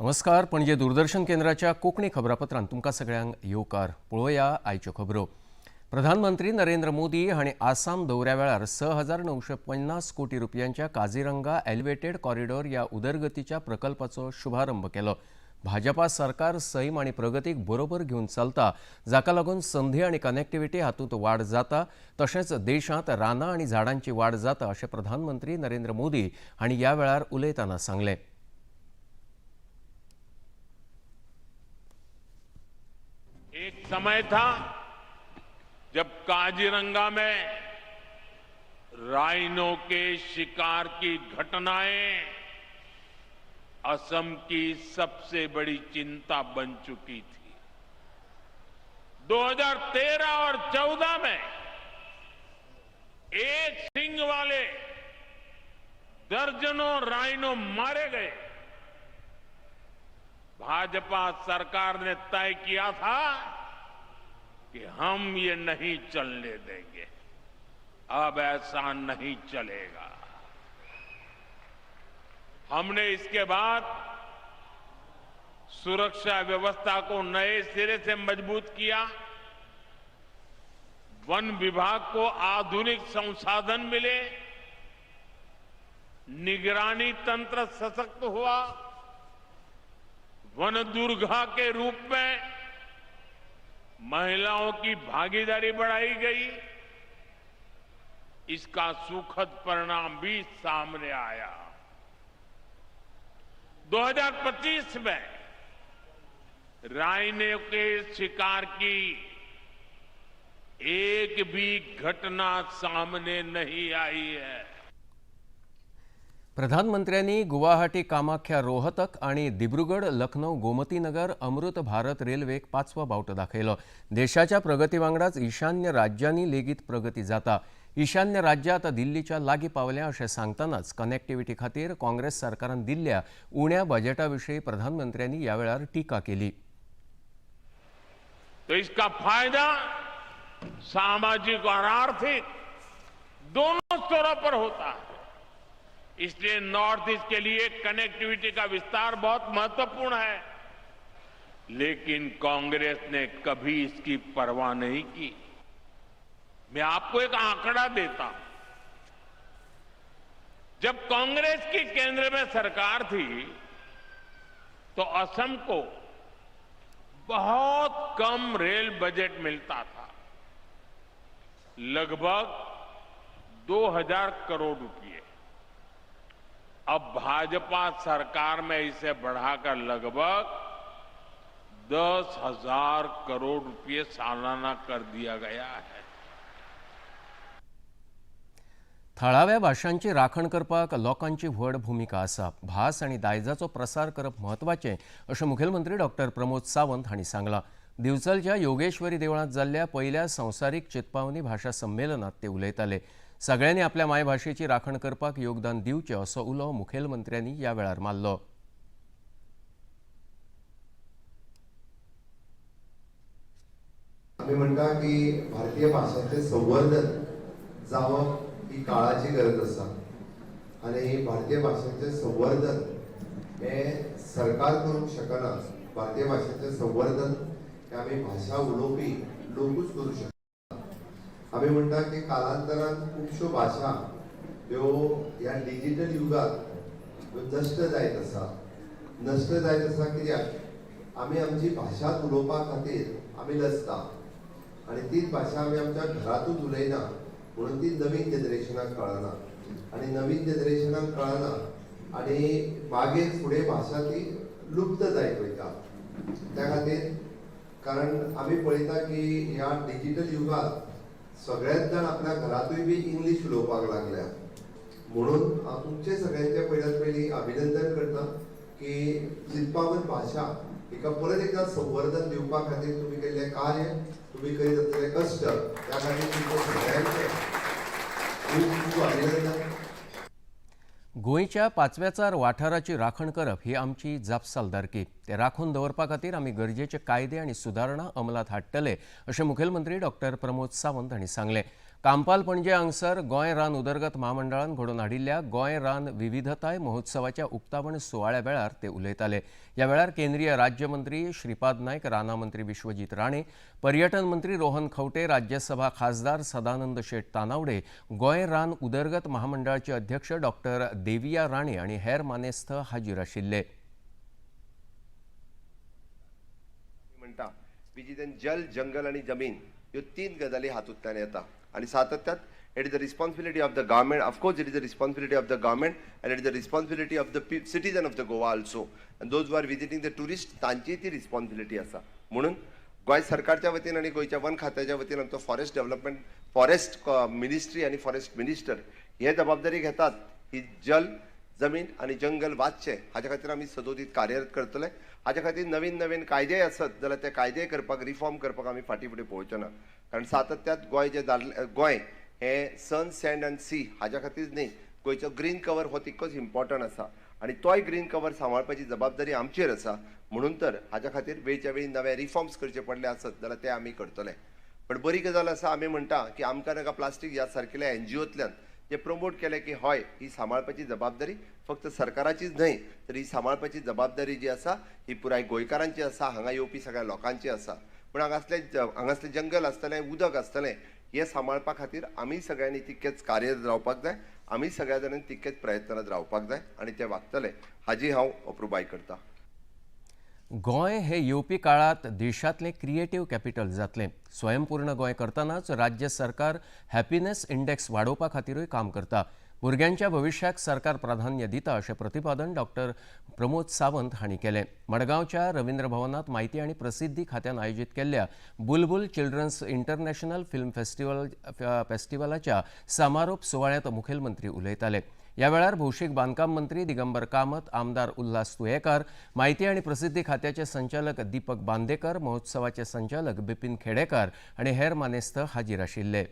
नमस्कार. पणजे दूरदर्शन केंद्राच्या कोंकणी खबरापत्रांत तुमकां सगळ्यांक येवकार. पळोवया आयच्यो खबरो. प्रधानमंत्री नरेंद्र मोदी हांणी आसाम दौऱ्या वेळार 6,950 कोटी रुपयांच्या काझीरंगा एलिव्हेटेड कॉरिडॉर ह्या उदरगतीच्या प्रकल्पाचो शुभारंभ केलो. भाजपा सरकार सैम आनी प्रगतीक बरोबर घेवन चलता, जाका लागून संधी आनी कनेक्टिव्हिटी हातूंत वाड जाता, तशेंच देशांत रानां आनी झाडांची वाड जाता अशें प्रधानमंत्री नरेंद्र मोदी हांणी ह्या वेळार उलयतना सांगलें. एक समय था जब काजीरंगा में राइनो के शिकार की घटनाएं असम की सबसे बड़ी चिंता बन चुकी थी। 2013 और 14 में एक सिंग वाले दर्जनों राइनो मारे गए। भाजपा सरकार ने तय किया था कि हम ये नहीं चलने देंगे। अब ऐसा नहीं चलेगा। हमने इसके बाद सुरक्षा व्यवस्था को नए सिरे से मजबूत किया। वन विभाग को आधुनिक संसाधन मिले, निगरानी तंत्र सशक्त हुआ, वन दुर्गा के रूप में महिलाओं की भागीदारी बढ़ाई गई। इसका सुखद परिणाम भी सामने आया। 2025 में राइनो के शिकार की एक भी घटना सामने नहीं आई है। प्रधानमंत्र्यांनी गुवाहाटी कामाख्या रोहतक आणि दिब्रुगड लखनौ गोमतीनगर अमृत भारत रेल्वेक 5वो बावटो दाखयलो. देशाच्या प्रगती वांगडाच ईशान्य राज्यांनी लेगीत प्रगती जाता. ईशान्य राज्य आता दिल्लीच्या लागीं पावल्या अशें सांगतनाच कनेक्टिव्हिटी खातीर काँग्रेस सरकारान दिल्ल्या उण्या बजेटाविशीं प्रधानमंत्र्यांनी ह्या वेळार टिका केली. तो इसका फायदा सामाजिक और आर्थिक दोनों स्तरों पर होता है। इसलिए नॉर्थ ईस्ट के लिए कनेक्टिविटी का विस्तार बहुत महत्वपूर्ण है। लेकिन कांग्रेस ने कभी इसकी परवाह नहीं की। मैं आपको एक आंकड़ा देता हूं। जब कांग्रेस की केंद्र में सरकार थी तो असम को बहुत कम रेल बजट मिलता था, लगभग 2000 करोड़ रुपए। अब भाजपा सरकार में इसे बढ़ाकर लगभग 10,000 करोड़ रुपए सालाना कर दिया गया है। थळाव्या भाशांची राखण करपाक लोकांची व्हड भूमिका आसा. भास आनी दायजाचो प्रसार करप म्हत्वाचें अशें मुखेलमंत्री डॉक्टर प्रमोद सावंत हांणी सांगलां. दिवचलच्या योगेश्वरी देवळांत जाल्ल्या पयल्या संवसारीक चित्पावनी भाशा संमेलनात ते उलयताले. सगळ्यांनी आपल्या मायभाशेची राखण करपाक योगदान दिवचें असो उलो मुखेलमंत्र्यांनी ह्या वेळार मारलो. आम्ही म्हणटा की भारतीय भाषांचे संवर्धन जावप ही काळाची गरज आसा आणि भारतीय भाषेचे संवर्धन हे सरकार करूंक शकना. भारतीय भाषेचे संवर्धन हे आमी भाषा उलोवपी लोकूच करूं शकता. आम्ही म्हणटा की कालांतरान खुबश्यो भाशा ह्यो ह्या डिजिटल युगात नश्ट जायत आसा. नश्ट जायत आसा कित्याक आमी आमची भाशा उलोवपा खातीर आमी लजता आनी तीच भाशा आमी आमच्या घरांतूच उलयना, म्हणून ती नवीन जनरेशनाक कळना आनी नवीन जनरेशनाक कळना आनी मागीर फुडें भाशा ती लुप्त जायत वयता. त्या खातीर कारण आमी पळयता की ह्या डिजिटल युगात सगळेच जाण आपल्या घरातूय बी इंग्लिश उलोवपाक लागल्या. म्हणून हांव तुमचे सगळ्यांचे पयल्यात पयलीं अभिनंदन करता की चित्पावन भाशा हिका परत एकदा संवर्धन दिवपा खातीर तुम्ही केल्लें कार्य, तुम्ही करीत असलेले कश्ट, त्या खातीर तुमचे सगळ्यांचे खूब खूब अभिनंदन. गोंयच्या 5व्या वाठाराची राखण करप ही आमची जापसालदारकी. ते राखून दवरपा खातीर आमी गरजेचे कायदे आनी सुदारणा अंमलात हाडटले अशें मुखेलमंत्री डॉक्टर प्रमोद सावंत हांणी सांगलें. कांपाल पणजे हांगसर गोंय रान उदरगत महामंडळान घडोवन हाडिल्ल्या गोंय रान विविधताय महोत्सवाच्या उक्तावण सुवाळ्या वेळार ते उलयताले। ह्या वेळार केंद्रीय राज्यमंत्री श्रीपाद नायक, राना मंत्री विश्वजीत राणे, पर्यटन मंत्री रोहन खंवटे, राज्यसभा खासदार सदानंद शेट तानावडे, गोंय रान उदरगत महामंडळाचे अध्यक्ष डॉक्टर देविया राणे आनी हेर मानेस्त हाजीर आशिल्ले। विजितन जल, जंगल आणि जमीन ह्यो तीन गजाली हातूंतल्यान येता आणि सातत्यात it is the responsibility of the government. Of course it is the responsibility of the government and it is the responsibility of the citizen of the Goa also, and those are visiting the tourist तांची ती responsibility आसा. म्हणून गोंय सरकारच्या वतीन आणि गोंयच्या one खात्याच्या वतीन आमचो फॉरेस्ट डेव्हलपमेंट, फॉरेस्ट मिनिस्ट्री आणि फॉरेस्ट मिनिस्टर हे जबाबदारी घेतात ही जल, जमीन आणि जंगल वाचचे हाच्या खातीर आमी सदोदीत कार्यरत करतले. हाच्या खातीर नवीन नवीन कायदे आसत जाल्यार ते कायदे करपाक, रिफॉर्म करपाक आमी फाटीं फुडें पळोवचे ना. कारण सातत्यात गोंय जे गोंय हे सन, सँड अँड सी हाच्या खातीर न्ही, गोंयचो ग्रीन कवर हो तितकोच इम्पॉर्टंट आसा आणि तोय ग्रीन कवर सांबाळपाची जबाबदारी आमचेर आसा. म्हणून तर हाच्या खातीर वेळच्या वेळी नवे रिफॉर्म्स करचे पडले आसत जाल्यार ते आमी करतले. पण बरी गजाल आसा, आमी म्हणटा की आमकां नाका प्लास्टीक ह्या सारकेल्या NGOतल्यान जे प्रमोट केले की हय ही सांबाळपाची जबाबदारी फक्त सरकाराचीच न्हय, तर ही सांबाळपाची जबाबदारी जी आसा ही पुराय गोंयकारांची आसा, हांगा येवपी सगळ्या लोकांची आसा. पण हांगासले जंगल आसतलें, उदक आसतलें, हे सांबाळपा खातीर आमी सगळ्यांनी तितकेच कार्यरत रावपाक जाय, आमी सगळ्या जाणांनी तितकेच प्रयत्नात रावपाक जाय आणि ते वागतले हाजी हांव अप्रुबाय करता. गोंय हे येवपी काळात देशातले क्रिएटिव्ह कॅपिटल जातलें. स्वयंपूर्ण गोंय करतानाच राज्य सरकार हॅपीनेस इंडेक्स वाडोवपा खातीरूय काम करता. भुरग्यांच्या भविष्याक सरकार प्राधान्य दिता अशें प्रतिपादन डॉक्टर प्रमोद सावंत हांणी केलें. मडगांवच्या रवींद्र भवनात माहिती आनी प्रसिद्धी खात्यान आयोजीत केल्ल्या बुलबुल चिल्ड्रन्स इंटरनॅशनल फिल्म फेस्टिवलाच्या समारोप सुवाळ्यात मुखेलमंत्री उलयताले. ह्या वेळार भौशीक बांदकाम मंत्री दिगंबर कामत, आमदार उल्हास तुयेकार, माहिती आनी प्रसिद्धी खात्याचे संचालक दीपक बांदेकर, महोत्सवाचे संचालक बिपिन खेडेकार आनी हेर मानेस्त हाजीर आशिल्ले.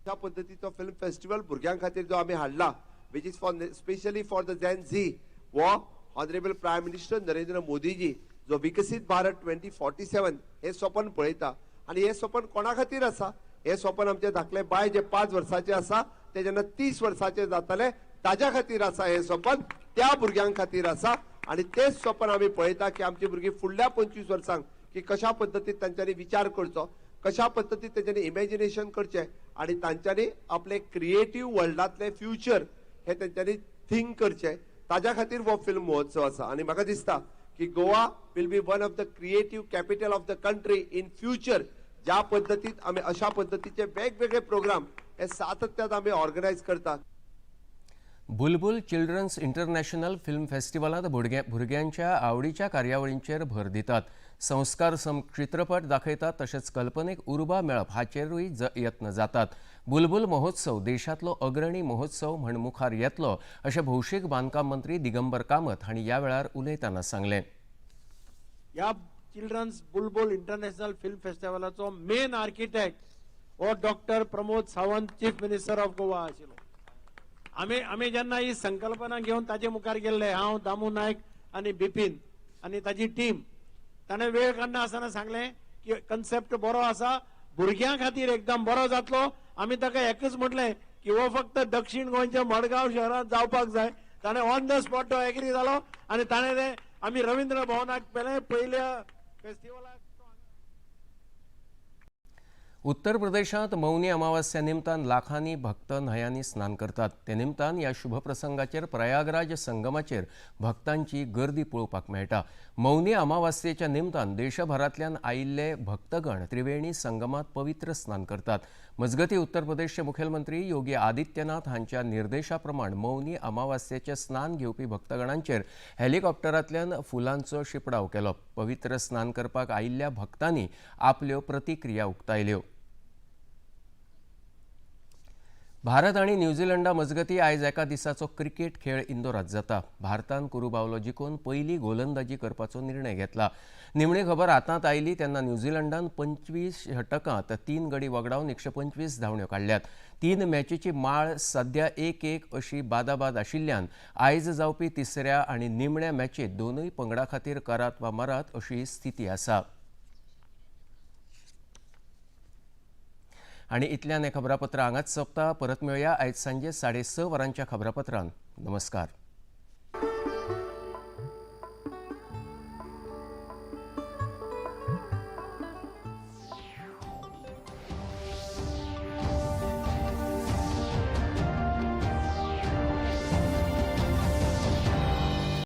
त्या पद्धतीचो फिल्म फेस्टिवल भुरग्यां खातीर जो आमी हाडला, which is for specially for the Gen Z, वो honourable prime minister Narendra Modiji जो विकसीत भारत 2047 हे स्वप्न पळयता. आणि हे स्वप्न कोणा खातीर आसा? हे स्वप्न आमचे धाकले बाय जे 5 वर्साचे आसा ते जेन्ना 30 वर्साचे जातले ताज्या खातीर आसा हे स्वप्न, त्या भुरग्यां खातीर आसा. आणि तेच स्वप्न आमी पळयता की आमची भुरगीं फुडल्या 25 वर्सांक की कशा पद्धतीत तांच्यांनी विचार करचो, कशा पद्धतीत तांच्यांनी इमॅजिनेशन करचें आणि तांच्यांनी आपले क्रिएटिव्ह वर्ल्डातले फ्युचर हे तांच्यांनी थिंक करचें, ताज्या खातीर हो फिल्म महोत्सव आसा. आणि म्हाका दिसता की Goa will be one of the creative capital of the country in future. ज्या पद्धतीत आमी अशा पद्धतीचे वेगवेगळे प्रोग्राम हे सातत्यात आमी ऑर्गनायज करतात. बुलबुल चिल्ड्रन्स इंटरनॅशनल फिल्म फेस्टिवलांत भुरग्यांच्या आवडीच्या कार्यावळींचेर भर दितात. संस्कार चित्रपट दाखयतात तशेंच कल्पनेक उर्बा मेळप हाचेरूय यत्न जातात. बुलबुल महोत्सव देशातलो अग्रणी महोत्सव म्हण मुखार येतलो अशें भौशीक बांदकाम मंत्री दिगंबर कामत हांणी ह्या वेळार उलयतना सांगलें. या चिल्ड्रन्स बुलबुल इंटरनॅशनल फिल्म फेस्टिवलाचो मेन आर्किटेक्ट हो doctor Pramod Sawant, chief minister of Goa आशिल्लो. आमी जेन्ना ही संकल्पना घेवन ताजे मुखार गेल्ले, हांव, दामू नायक आनी बिपिन आनी ताजी टीम, ताणें वेळ काडना आसतना सांगलें की कन्सेप्ट बरो आसा, भुरग्यां खातीर एकदम बरो जातलो. आमी ताका एकच म्हटलें की हो फक्त दक्षिण गोंयच्या मडगांव शहरांत जावपाक जाय. ताणें ऑन द स्पॉट तो एग्री जालो आनी ताणें तें आमी रवींद्र भवनाक पयल्या फेस्टिवलाक. उत्तर प्रदेशात मौनी अमावस्या निमतान लाखांनी भक्त न्हयांनी स्नान करतात. ते निमतान ह्या शुभ प्रसंगाचेर प्रयागराज संगमाचेर भक्तांची गर्दी पळोवपाक मेळटा. मौनी अमावस्येच्या निमतान देशभरांतल्यान आयिल्ले भक्तगण त्रिवेणी संगमात पवित्र स्नान करतात. मजगती उत्तर प्रदेशचे मुखेलमंत्री योगी आदित्यनाथ हांच्या निर्देशा प्रमाण मौनी अमावस्येचे स्नान घेवपी भक्तगणांचेर हेलिकॉप्टरांतल्यान फुलांचो शिपडाव केलो. पवित्र स्नान करपाक आयिल्ल्या भक्तांनी आपल्यो प्रतिक्रिया उक्तायल्यो. भारत आणि न्यूझीलंडा मजगती आयज एका दिसाचो क्रिकेट खेळ इंदोरात जाता. भारतान कुरुबावलो जिखून पयली गोलंदाजी करपाचो निर्णय घेतला. निमणी खबर हातांत आयली तेन्ना न्यूझीलंडान 25 षटकांत 3 गडी वगडावन 125 धांवड्यो काडल्यात. 3 मॅचीची माळ सध्या 1-1 अशी बादाबाद आशिल्ल्यान आयज जावपी तिसऱ्या आनी निमण्या मॅचीत दोनूय पंगडा खातीर करात वा मारात अशी स्थिती आसा. आणि इतल्यान हें खबरापत्र हांगाच सोंपता. परत मेळया आयज सांजे 6:30 वरांच्या खबरापत्रांत. नमस्कार.